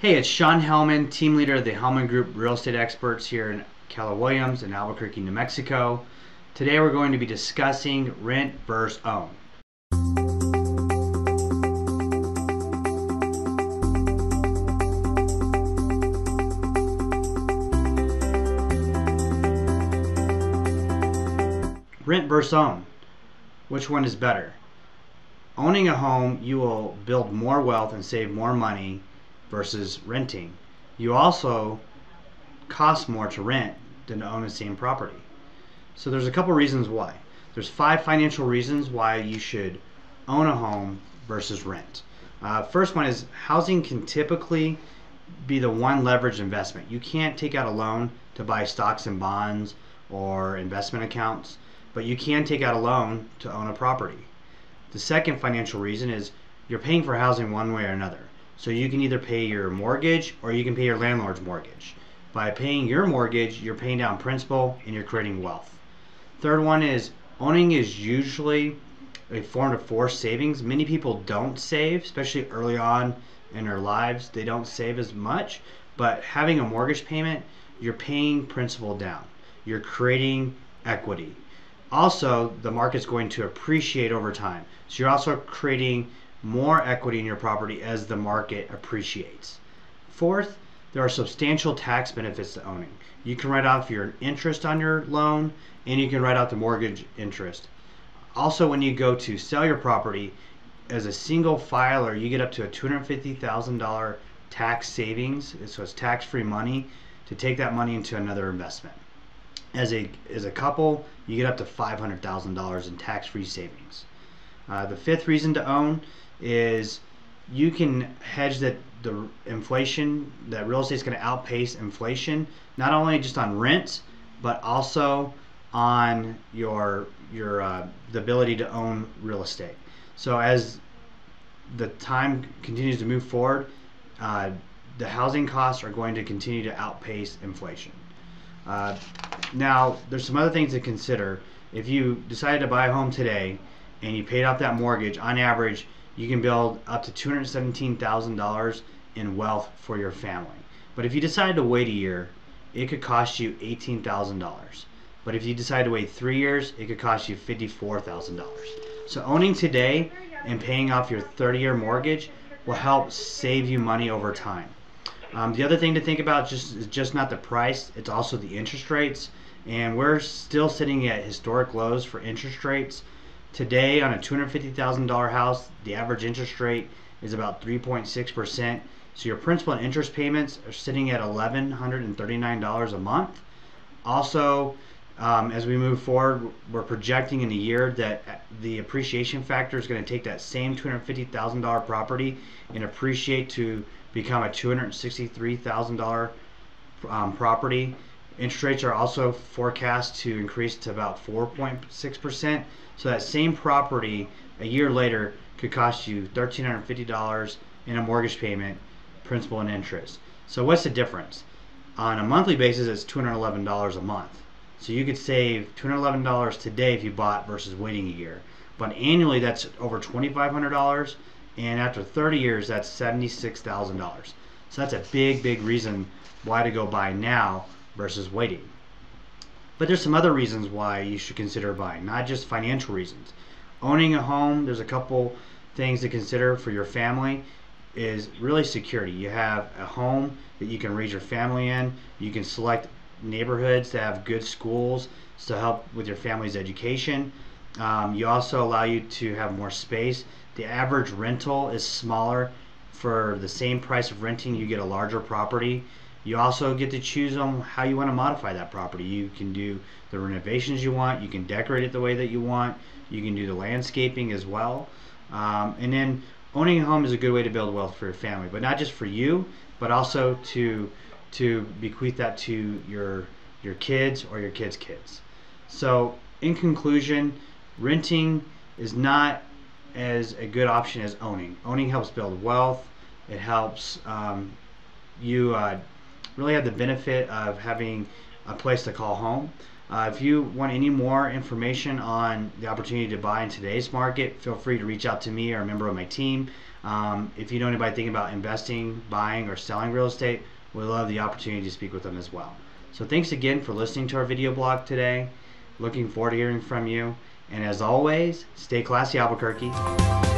Hey, it's Sean Hellman, team leader of the Hellman Group Real Estate Experts here in Keller Williams in Albuquerque, New Mexico. Today we're going to be discussing rent versus own. Rent versus own. Which one is better? Owning a home, you will build more wealth and save more money versus renting. You also cost more to rent than to own the same property. So there's a couple reasons why. There's 5 financial reasons why you should own a home versus rent. First one is housing can typically be the one leveraged investment. You can't take out a loan to buy stocks and bonds or investment accounts, but you can take out a loan to own a property. The second financial reason is you're paying for housing one way or another. So you can either pay your mortgage or you can pay your landlord's mortgage. By paying your mortgage, you're paying down principal and you're creating wealth. Third one is owning is usually a form of forced savings. Many people don't save, especially early on in their lives. They don't save as much, but having a mortgage payment, you're paying principal down. You're creating equity. Also, the market's going to appreciate over time. So you're also creating more equity in your property as the market appreciates. Fourth, there are substantial tax benefits to owning. You can write off your interest on your loan and you can write out the mortgage interest. Also, when you go to sell your property as a single filer, you get up to a $250,000 tax savings. So it's tax-free money to take that money into another investment. As a couple, you get up to $500,000 in tax-free savings. The fifth reason to own is you can hedge that the inflation, that real estate is going to outpace inflation, not only just on rents, but also on your the ability to own real estate. So as the time continues to move forward, the housing costs are going to continue to outpace inflation. Now, there's some other things to consider. If you decided to buy a home today and you paid off that mortgage, on average, you can build up to $217,000 in wealth for your family. But if you decide to wait a year, it could cost you $18,000. But if you decide to wait 3 years, it could cost you $54,000. So owning today and paying off your 30-year mortgage will help save you money over time. The other thing to think about is just not the price, it's also the interest rates. And we're still sitting at historic lows for interest rates. Today, on a $250,000 house, the average interest rate is about 3.6%. So your principal and interest payments are sitting at $1,139 a month. Also, as we move forward, we're projecting in a year that the appreciation factor is going to take that same $250,000 property and appreciate to become a $263,000 property. Interest rates are also forecast to increase to about 4.6%. So that same property a year later could cost you $1,350 in a mortgage payment, principal and interest. So what's the difference? On a monthly basis, it's $211 a month. So you could save $211 today if you bought versus waiting a year. But annually, that's over $2,500. And after 30 years, that's $76,000. So that's a big, big reason why to go buy now versus waiting. But there's some other reasons why you should consider buying, not just financial reasons. Owning a home, there's a couple things to consider for your family, is really security. You have a home that you can raise your family in. You can select neighborhoods that have good schools to help with your family's education. You also allow you to have more space. The average rental is smaller. For the same price of renting, you get a larger property. You also get to choose on how you want to modify that property. You can do the renovations you want. You can decorate it the way that you want. You can do the landscaping as well. And then owning a home is a good way to build wealth for your family, but not just for you, but also to bequeath that to your kids or your kids' kids. So in conclusion, renting is not as a good option as owning. Owning helps build wealth. It helps you really have the benefit of having a place to call home. If you want any more information on the opportunity to buy in today's market, feel free to reach out to me or a member of my team. If you know anybody thinking about investing, buying, or selling real estate, we'd love the opportunity to speak with them as well. So thanks again for listening to our video blog today. Looking forward to hearing from you. And as always, stay classy, Albuquerque.